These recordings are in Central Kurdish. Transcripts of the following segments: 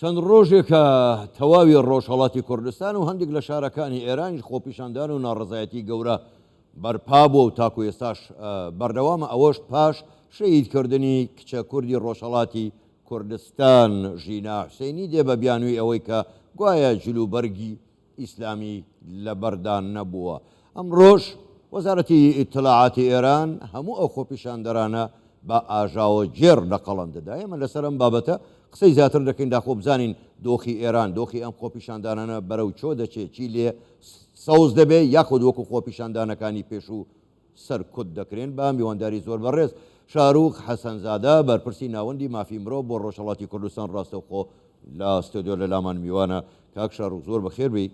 چەند ڕۆژێکە تەواوی ڕۆژهەڵاتی کوردستان و هەندێک لە شارەکانی ئێران خۆپیشاندان و ناڕزایەتی گەورە بەرپا بووە و تاکو ئێستاش بەردەوامە ئەوەش پاش شەهیدکردنی کچە کوردی ڕۆژهەڵاتی کوردستان ژینا حوسێنی دێ بە بیانووی ئەوەی کە گوایە جلوبەرگی ئیسلامی لە بەردان نەبووە. ئەمڕۆژ وەزارەتی ئیتلاعاتی ئێران هەموو ئەو خۆپیشاندەرانە بە ئاژاوە جێر لە قەڵەم دەدا. ئێمە لەسەر ئەم بابەتە قسەی زیاتر دەکەین داخۆ بزانین دۆخی ئێران دۆخی ئەم خۆپیشاندانانە بەرەو چۆ دەچێت چی لێ سەوز دەبێت یاخود وەکو خۆپیشاندانەکانی پێش و سەرکوت دەکرێن بە میوانداری زۆر بەڕێز شاروخ حەسەنزادە بەرپرسی ناوەندی مافی مرۆڤ بۆ ڕۆژهەڵاتی کوردستان ڕاستەوخۆ لە ستۆدیۆ لە لامان میوانە. کاک شاروخ زۆر بەخێر بی،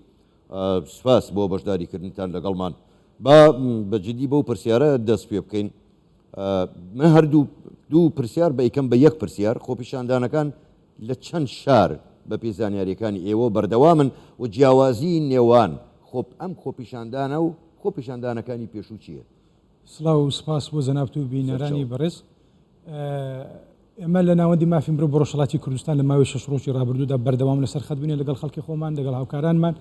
سپاس بۆ بەشداریکردنتان لەگەڵمان. بەجددی بەو پرسیارە دەست پێ بکەین. من هەردوو دوو پرسیار بە یکەم بە یەک پرسیار خۆپیشاندانەکان لە چەند شار بە پێی زانیاریەکانی ئێوە بەردەوامن و جیاوازی نێوان ئەم خۆپیشاندانە و خۆپیشاندانەکانی پێشوو چییە؟ سڵاو و سپاس بۆ جەنابەت و بینەرانی بەڕێز. ئێمە لە ناوەندی مافی مرۆڤ بۆ ڕۆژهەڵاتی کوردستان لە ماوەی 6 ڕۆژی ڕابردوودا بەردەوام لەسەر خەتبوونی لەگەڵ خەڵکی خۆمان لەگەڵ هاوکارانمان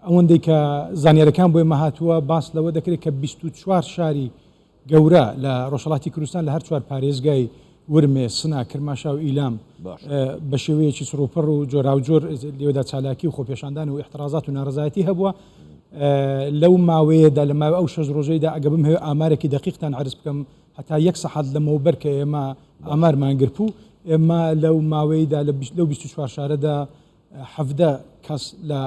ئەوەندەی کە زانیاریەکان بۆ ئێمە هاتووە باس لەوە دەکرێت کە 24 شاری گەورە لە ڕۆژهەڵاتی کوردستان لە هەر چوار پارێزگای ورمێ، سنا، کرماشا و ئیلام بە شێوەیەکی سڕوپڕ و جۆراوجۆر لێوەدا چالاکی و خۆپیشاندان و احترازات و ناڕزایەتی هەبووە. لەو ماوەیەدا لە ماوەی ئەو 6 ڕۆژەیدا ئەگە بم هەوێ ئامارێکی دەقیقتان عرض بکەم هەتا 1 سەعات لەمەوبەر کە ئێمە ئامارمان گرتبوو، ئێمە لەو ماوەیەدا لەو 24 شارەدا 17 کەس لە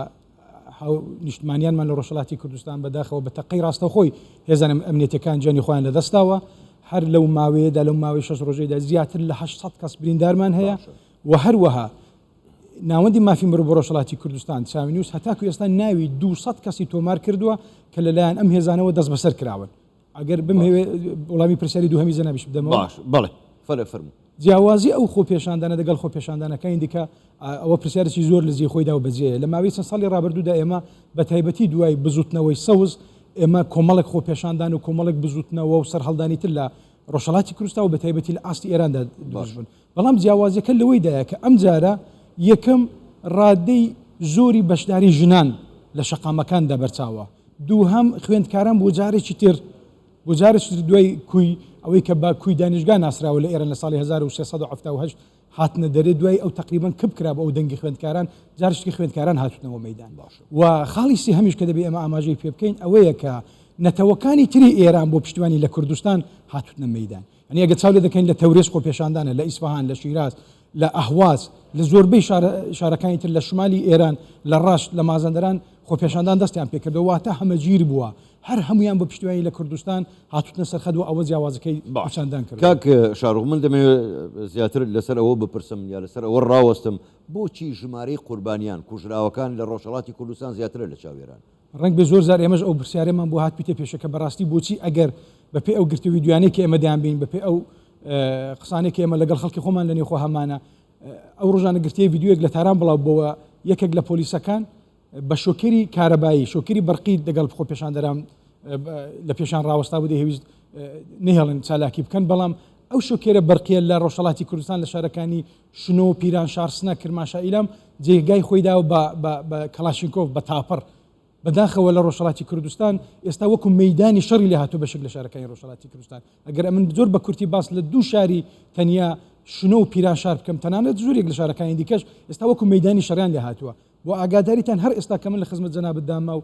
نیشتمانیانمان لە ڕۆژهەڵاتی کوردستان بەداخەوە بە تەقەی ڕاستەوخۆی هێزانە ئەمنیەتەکان گیانی خۆیان لەدەستاوە. هەر لەو ماوەیەدا لەو ماوەی 6 ڕۆژەیدا زیاتر لە 800 کەس بریندارمان هەیە و هەروەها ناوەندی مافی مرۆڤ بۆ ڕۆژهەڵاتی کوردستان چاوینوس هەتاکو ئێستا ناوی 200 کەسی تۆمار کردووە کە لەلایەن ئەم هێزانەوە دەست بەسەر کراون. ئەگەر بمهوێ وەڵامی پرسیاری دووهەمی جەنابیش بدەمەوە. باش بەڵێ فەرموو. جیاوازی ئەو خۆپیشاندانە دەگەڵ خۆپیشاندانەکانی دیکە ئەوە پرسیارێکی زۆر لە زیێ خۆیدا و بەجێیە. لە ماوەی چەند ساڵی ڕابردوودا ئێمە بە تایبەتی دوای بزوتنەوەی سەوز ئێمە کۆمەڵێک خۆپیشاندان و کۆمەڵێک بزوتنەوە و سەرهەڵدانی تر لە ڕۆژهەڵاتی کوردستان و بە تایبەتی لە ئاستی ئێراندا دروست بوون. بەڵام جیاوازیەکە لەوەیدایە کە ئەم جارە یەکەم ڕادەی زۆری بەشداری ژنان لە شەقامەکاندا بەرچاوە، دووهەم خوێندکاران بۆ جارێکی تر دوای کوی ئەوەی کە بە کوی دانیشگا ناسراوە لە ئێران لە ساڵی 1378 هاتنە دەرێ دوای ئەو تقریبان کەم کرا بە ئەو دەنگی خوێندکاران جارشتی خوێندکاران هاتوونەوە مەیدان. و خاڵی هەمیش کە دەبێ ئەمە ئاماژەی پێ بکەین ئەوەیە کە نەتەوەکانی تری ئێران بۆ پشتیوانی لە کوردستان هاتوونە مەیدان. ئەنی ئەگە چاو لێ دەکەین لە تەورێز خۆپیشاندانە لە ئیسفەهان، لە شیراز، لە ئەهواز، لە زۆربەی شارەکانی تر لە شمالی ئێران، لە ڕاشت، لە مازەندەران خۆپیشاندان دەستیان پێکردەوە واتە هەمەگیر بووە. هەر هەمویان بە پشتیوانی لە کوردستان هاتوونە سەرخەت و ئەوە جیاوازەکەی پەیوەندیان کرد. کاک شاروخ من دەمەوێت زیاتر لەسەر ئەوە بپرسم یا لەسەر ئەوە ڕاوەستم بۆچی ژمارەی قوربانیان کوژراوەکان لە ڕۆژهەڵاتی کوردستان زیاترە لە چاوێران؟ ڕنگ بە زۆر زار ئێمەش ئەو پرسیارەمان بۆ هات پیتە پێشەکە بەڕاستی بۆچی ئەگەر بەپێ ئەو گرتووی دویانەی کە ئێمە دەیان بین بەپێ ئەو قسانێکی ئێمە لەگەڵ خەڵکی خۆمان لە نێوخۆ هەمانە ئەو ڕۆژانە گرتیە ڤیدیۆیەک لە تاران بڵاو بۆەوە یەکێک لە پۆلیسەکان بە شۆکەری کارەبایی شۆکەری بەرقی دەگەڵ خۆپیشاندەران لە پێشان ڕاوەستا بوو دەیویست نهێڵن چالاکی بکەن، بەڵام ئەو شۆکێرە بەرقیە لە ڕۆژهەڵاتی کوردستان لە شارەکانی شنۆ، پیرانشار، سنە، کرماشا، ئیلام جێگای خۆیدا و بە کەلاشینکۆڤ بە تاپەڕ بەداخەوە لە ڕۆژهەڵاتی کوردستان ئێستا وەکو مەیدانی شەڕی لێ هاتوو بەشێک لە شارەکانی ڕۆژهەڵاتی کوردستان. ئەگەر من زۆر بە کورتی باس لە دوو شاری تەنیا شنۆ و پیرانشار بکەم تەنانەت زۆرێک لە شارەکانی دیکەش ئێستا وەکو مەیدانی شەڕیان لێ هاتووە. بۆ ئاگاداریتان هەر ئێستا کە من لە خزمەت جەنابەت داما و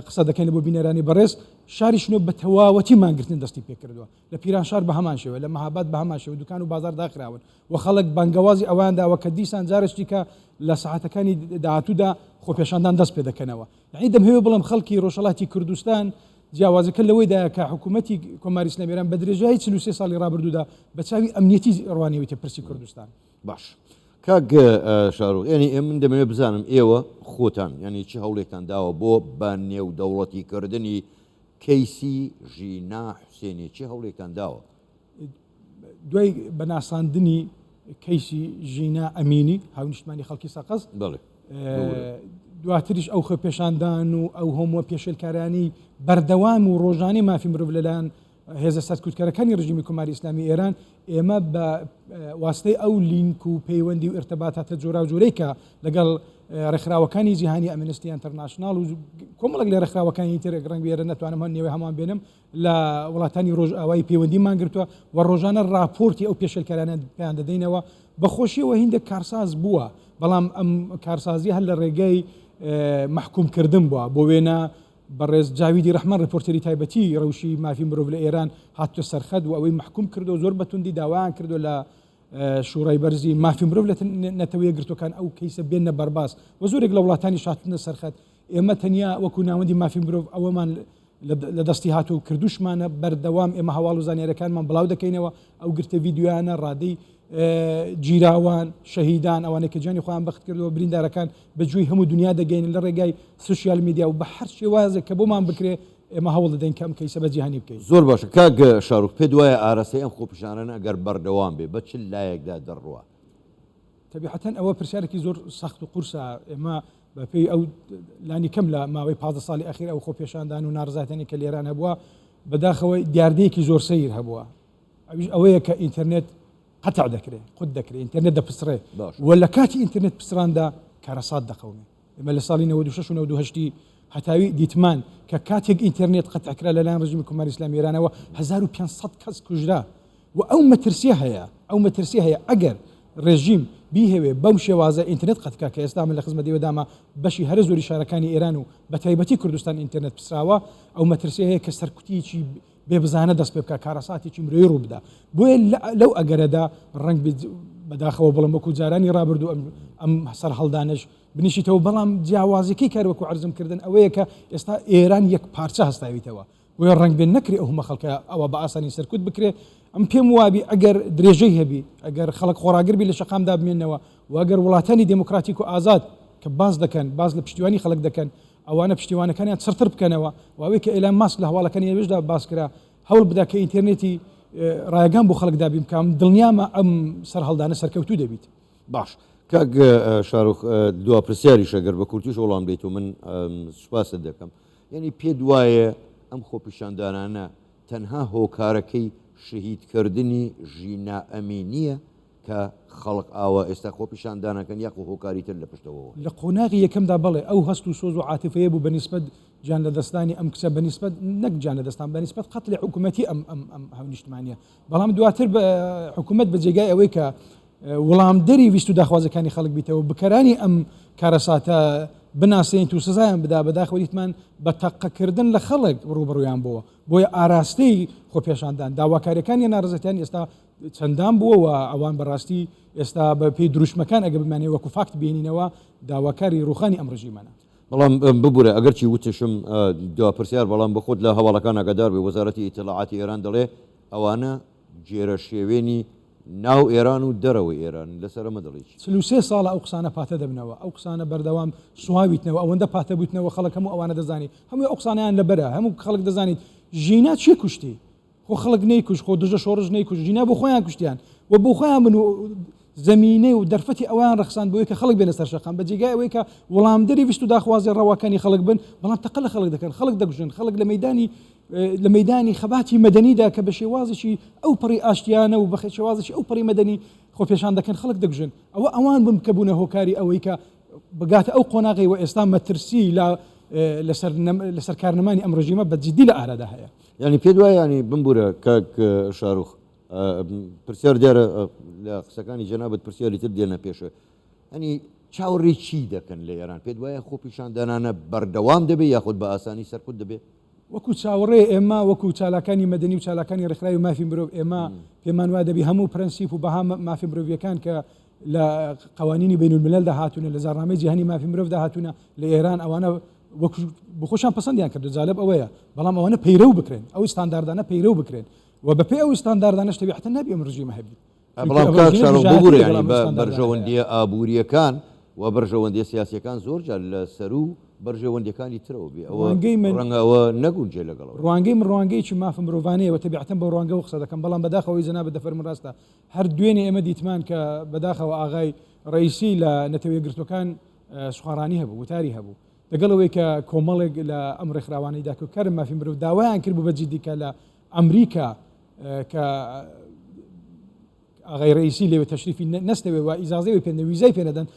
قسە دەکەین بۆ بینەرانی بەڕێز شاری شنۆ بە تەواوەتی مانگرتن دەستی پێکردووە، لە پیرانشار بە هەمان شێوە، لە مەهاباد بە هەمان شێوە دوکان و بازار داخراون و خەڵک بانگەوازی ئەوان داوە کە دیسان جارشتی کە لە سەعاتەکانی داهاتوودا خۆپیشاندان دەست پێ دەکەنەوە. یعنی دەمهوێ بڵم خەڵکی ڕۆژهەڵاتی کوردستان جیاوازەکە لەوەیدایە کە حکوومەتی کۆماری ئیسلامیێران بە درێژایی 43 ساڵی ڕابردوودا بە چاوی ئەمنیەتی ڕوانیویتە پرسی کوردستان. باش کاک شاروخ، یعنی من دەمەوێت بزانم ئێوە خۆتان یعنی چی هەوڵێکتان داوە بۆ بە نێودەوڵەتیکردنی کەیسی ژینا حوسێنی چی هەوڵێکتان داوە؟ دوای بەناساندنی کەیسی ژینا ئەمینی هاونیشتمانی خەڵکی سەقەز دواتریش ئەو خۆپیشاندان و ئەو هەموو پێشێلکارانی بەردەوام و ڕۆژانەی مافی مرۆڤ لەلایەن هێزە سەرکوتکەرەکانی ڕژیمی کۆماری ئیسلامی ئێران ئێمە بە واستەی ئەو لینک و پەیوەندی و ارتباطاتە جۆرا و جۆرەی کە لەگەڵ ڕێکخراوەکانی جیهانی ئەمنستی ئینتەرناشنال و کۆمەڵک لە ڕێکخراوەکانی تر ڕەنگ بێرە نەتوانم هەن نێوەی هەمان بێنم لە وڵاتانی ڕۆژئاوایی پەیوەندیمان گرتووە و ڕۆژانە راپۆرتی ئەو پێشەلکارانە پێیان دەدەینەوە بەخۆشیەوە هیندێک کارساز بووە بەڵام ئەم کارسازی هەر لە ڕێگەی محکومکردن بووە بۆ وێنە بەڕێز جاویدی ڕەحمان ڕپۆرتەری تایبەتی ڕەوشی مافی مرۆڤ لە ئێران هاتووە سەرخەد و ئەوەی محکوم کردو زۆر بەتوندی داوایان کردو لە شوڕای بەرزی مافی مرۆڤ لە نەتەوەیە گرتوەکان ئەو کەیسە بێنە بەرباس و زۆرێک لە وڵاتانی شاتونە سەرخەد ئێمە تەنیا وەکو ناوەندی مافی مرۆڤ ئەوەمان لە دەستی هاتوو کردوشمانە بەردەوام ئێمە هەواڵ و زانیارەکانمان بڵاو دەکەینەوە ئەو گرتە ڤیددیویانە ڕادەی جیراوان شەهیدان ئەوانەی کە جانی خۆیان بەخت کردەوە بریندارەکان بەجووی هەموو دنیا دەگەین لە ڕێگای سوسیال میدیا و بە هەر شێوازێک کە بۆمان بکرێ ئێمە هەوڵ دەدەین کەم کەیسە بە جیهانی بکەین. زۆر باشە کاک شاروخ پێ دوایە ئارەسەی ئەم خۆپیشانانە ئەگەر بەردەوام بێ بە چ لایەکدا دەڕوە؟ تەبیعەتەن ئەوە پرسیارێکی زۆر سەخت و قورسە ئێمە بەپێی ئەو لانی کەم لە ماوەی 15 ساڵی ئەخیر ئەو خۆپێشاندان و ناڕزاتنی کە لێران هەبووە بەداخەوەی دیاردەیەکی زۆر سەیر هەبووە ئەوەیە کە ئینتەرنێت قەتع دەکرێت خود دەکرێت ئینتەرنێت دەپسڕێ و لە کاتی ئینتەرنێت پسراندا کارەسات دەخەونێ ئێمە لە ساڵی 96 و 98 هەتاوی دیتمان کە کاتێک ئینتەرنێت قەتعکرا لەلایەن ڕژیمی کۆماری ئیسلامی ئێرانەوە 1500 کەس کوژرا و ئەو مەترسیە هەیە ئەگەر ڕێژیم بیهێوێ بەم شێوازە ئینتەرنێت قەتکا کە ئێستا من لە خزمەتی وەدامە بەشی هەرە زۆری شارەکانی ئێران و بە تایبەتی کوردستان ئینتەرنێت پسراوە ئەو مەترسیە هەیە کە سەرکوتیی بێبزانە دەست پێ بکە کارەساتێکی مرۆیی ڕوو بدە بۆیە لەو ئەگەرەدا ڕنگ بەداخەوە بڵم وەکو جارانی ڕابردوو ئەم سەر هەڵدانش بنیشیتەوە بەڵام جیاوازەکەی کار وەکو عەرزمکردن ئەوەیە کە ئێستا ئێران یەک پارچە هەستاویتەوە بۆیە ڕنگ بێن نەکرێ ئەو هەمە خەڵکە ئەوە بە ئاسانی سەرکوت بکرێ ئەم پێم وابی ئەگەر درێژەی هەبی ئەگەر خەڵک خۆراگربی لە شەقامدا بمێنەوە و ئەگەر وڵاتانی دموکراتیک و ئازاد کە باز دەکەن باز لە پشتیوانی خەڵک دەکەن ئەوانە پشتیوانەکانیان سەرتر بکەنەوە واوەی کە ئێلان ماسک لە هەواڵەکانی ئێوەشدا باس کرا هەوڵ بدا کە ئینتەرنێتی ڕایگان بۆ خەڵک دابیم کام دڵنیامە ئەم سەر هەڵدانە سەرکەوتوو دەبیت. باش کاک شاروخ دوا پرسیاریش ئەگەر بە کورتیش وەڵام بێت و من سوپاست دەکەم یعنی پێ دوایە ئەم خۆپیشاندانانە تەنها هۆکارەکەی شەهیدکردنی ژینا ئەمینیە کە خەڵق ئاوە ئێستا خۆپیشاندانەکەن یاخۆ هۆکاری تر لە پشتەوە لە قۆناغی یەکەمدا بڵێ ئەو هەست و سۆز و عاتفەیە بوو بەنسبەت جان لە دەستانی ئەم کچە بەنسبەت نەک جان لە دەستان بەنسبەت قەت لە حکوومەتی ئەم هەونیشتمانیە بەڵام دواتر بە حکوومەت بە جێگای ئەوەی کە وەڵامدەری ویست و داخوازەکانی خەڵک بیتەوە بکەرانی ئەم کارەساتە بناسێن و سزایان بدا بەداخەوەیتمان بە تەقەکردن لە خەڵک ڕوبڕویان بووە بۆیە ئاراستەی خۆپێشاندان داواکاریەکانی ناڕزەتیان ئێستا چەندان بووە و ئەوان بەڕاستی ئێستا بە پێی دروشمەکان ئەگە بمانێ وەکو فاکت بینینەوە داواکاری ڕوخانی ئەم ڕژیمانە بەڵام ببوورە ئەگەرچی وتشم دوا پرسیار بەڵام بەخۆت لە هەواڵەکان ئەگەدار بێ وەزارەتی ئیتلاعاتی ئێران دەڵێ ئەوانە جێرە شێوێنی ناو ئێران و دەرەوەی ئێران لەسەر ئەمە دەڵێت 33 ساڵە ئەو قسانە پاتە دەبنەوە ئەو قسانە بەردەوام سواویتنەوە ئەوەندە پاتە بوتنەوە خەڵک هەموو ئەوانە دەزانی هەموو ئەو قسانیان لەبەرە هەموو خەڵک دەزانیت ژینا چی کوشتی خۆ خەڵک نەیکوش خۆ دژە شۆڕژ نەیکوش ژینا بۆ خۆیان کوشتیان و بۆ خۆیان من و زمینەی و دەرفەتی ئەویان ڕەخسان بۆیە کە خەڵک بێنە سەر شەقام بە جێگای ئەوەی کە وەڵامدەری ویست و داخوازی ڕەواکانی خەڵک بن بەڵام تەقە لە خەڵک دەکەن خەڵک دەکوژن خەڵک لە مەیدانی خەباتی مەدەنیدا کە بە شێوازێکی ئەو پەڕی ئاشتیانە و بە شێوازێکی ئەو پەڕی مەدەنی خۆپێشان دەکەن خەڵک دەکوژن ئەوان بم کە بوونە هۆکاری ئەوەی کە بگاتە ئەو قۆناغی و ئێستا مەترسی لەسەر کارنەمانی ئەم ڕژیمە بەجددی لە ئارادا هەیە ینی پێ دوای ینی بمبورە کاک شاروخ پرسیار دیارە لە قسەکانی جەنابەت پرسیاری تر دێنە پێشە ئەنی چاوەڕێی چی دەکەن لە ئێران پێ دوایە خۆپیشاندانانە بەردەوام دەبێت یاخود بە ئاسانی سەرکوت دەبێت وەکو چاوەڕێ ئێمە وەکو چالاکانی مەدەنی و چالاکانی ڕێکخراوی مافی مرۆڤ ئێمە پێمان وا دەبی هەموو پرەنسیپ و بەها مافی مرۆڤیەکان کە لە قوانینی بینالملل داهاتونە لە زارنامەی جیهانی مافی مرۆڤ داهاتونە لە ئێران ئەوانە وەکو بخۆشان پەسەندیان کرد جالب ئەوەیە بەڵام ئەوانە پەیرەو بکرێن ئەو ستانداردانە پەیرەو بکرێن و بەپێی ئەو ستانداردانەش تەبیعەتەن نابێ ئەم ڕژیمە هەبێت بەڵام کاک شاروخ ببوورە ینی بەرژەوەندیە ئابوووریەکان و بەرژەوەندی سیاسیەکان زۆر جار لە سەر و بەرژەوەندەکانی ترەوە بێ ئەوە ڕەنگەوە نەگونجێ لەگەڵەوە ڕوانگەی من ڕوانگەیەکی مافە مرۆڤانەیە تەبیعەتەن بە ڕوانگە قسە دەکەم بەڵام بەداخەوەی جەنابەت دەفەرمە ڕاستە هەر دوێنێ ئێمە دیتمان کە بەداخەوە ئاغای ڕئیسی لە نەتەوەیە گرتوەکان سوخاڕانی هەبوو وتاری هەبوو لەگەڵەوەی کە کۆمەڵێک لە ئەم ڕێکخراوانەیدا کە کارم مافی مرۆڤ داوایان کرد بوو بەجددی کە لە ئەمریکا کە ئاغای ڕئیسی لێوێ تەشریفی نەستەوێ و ئیزازەوێ پێ ویزای پێ نەدەن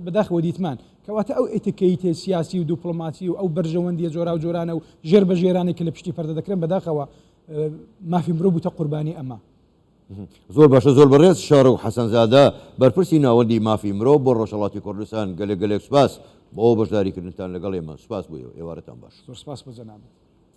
بەداخەوە دیتمان کەواتە ئەو ئێتیکەیتێ سیاسی و دیپلۆماسی و ئەو بەرژەوەندیە جۆرا و جۆرانە و ژێر بە ژێرانێک کە لە پشتی پەردە دەکرێن بەداخەوە مافی مرۆڤ بووتە قوربانی ئەمە. زۆر باشە زۆر بەڕێز شار و حەسەنزادە بەرپرسی ناوەندی مافی مرۆڤ بۆ ڕۆژهەڵاتی کوردستان گەلێک سوپاس بۆ بەشداریکردنتان لەگەڵ ئێمە سوپاس بوویەوە ئێوارەتان باش. زۆر سپاس بۆ جەنابەت.